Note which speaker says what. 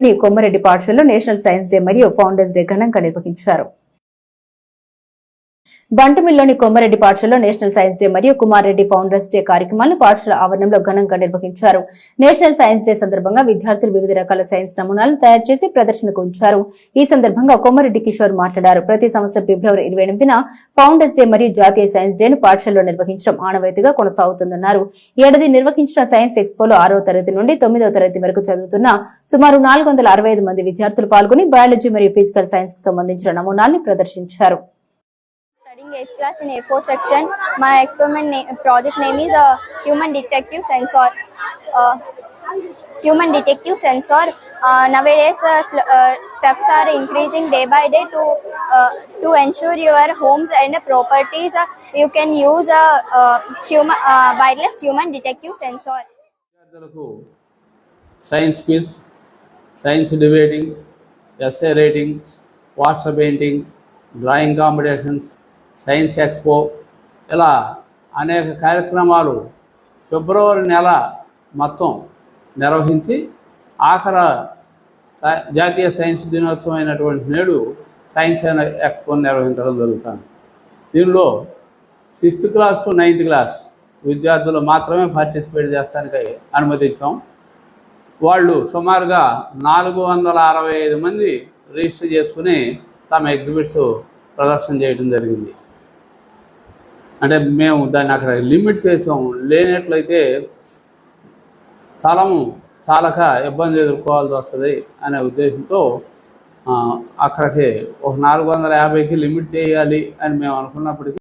Speaker 1: కొమ్మారెడ్డి పాఠశాలలో national science day మరియు founders day ఘనంగా నిర్వహించారు. బంటుమిల్లిలోని కొమ్మారెడ్డి పాఠశాలలో నేషనల్ సైన్స్ డే మరియు కుమార్ రెడ్డి ఫౌండర్స్ డే కార్యక్రమాలను పాఠశాల ఆవరణంలో ఘనంగా నిర్వహించారు. నేషనల్ సైన్స్ డే సందర్భంగా విద్యార్థులు వివిధ రకాల సైన్స్ నమూనాలను తయారు చేసి ప్రదర్శనకు ఉంచారు. ఈ సందర్భంగా కొమ్మారెడ్డి కిషోర్ మాట్లాడారు. ప్రతి సంవత్సరం ఫిబ్రవరి 28న ఫౌండర్స్ డే మరియు జాతీయ సైన్స్ డే ను పాఠశాలలో నిర్వహించడం ఆనవాయితీగా కొనసాగుతుందన్నారు. ఏడాది నిర్వహించిన సైన్స్ ఎక్స్పోలో 6వ తరగతి నుండి 9వ తరగతి వరకు చదువుతున్న సుమారు 465 మంది విద్యార్థులు పాల్గొని బయాలజీ మరియు ఫిజికల్ సైన్స్ కు సంబంధించిన నమూనాల్ని ప్రదర్శించారు.
Speaker 2: Studying 8th class in A4 section. My project name is Human Detective Sensor. Human Detective Sensor. Nowadays, thefts are increasing day by day. To ensure your homes and properties, you can use wireless Human Detective Sensor.
Speaker 3: Science quiz, science debating, essay writing, water painting, drawing competitions, science expo ఇలా అనేక కార్యక్రమాలు ఫిబ్రవరి నెల మొత్తం నిర్వహించి జాతీయ science దినోత్సవం అయినటువంటి నేడు సైన్స్ ఎక్స్పో నిర్వహించడం జరుగుతుంది. దీనిలో 6th class to 9th class విద్యార్థులు మాత్రమే పార్టిసిపేట్ చేస్తానికి అనుమతించాం. వాళ్ళు సుమారుగా 465 మంది రిజిస్టర్ చేసుకుని తమ ఎగ్జిబిట్స్ ప్రదర్శన చేయడం జరిగింది. అంటే మేము దాన్ని అక్కడ లిమిట్ చేసాం. లేనట్లయితే స్థలం చాలక ఇబ్బంది ఎదుర్కోవాల్సి వస్తుంది అనే ఉద్దేశంతో అక్కడికి ఒక 450కి లిమిట్ చేయాలి అని మేము అనుకున్నప్పటికీ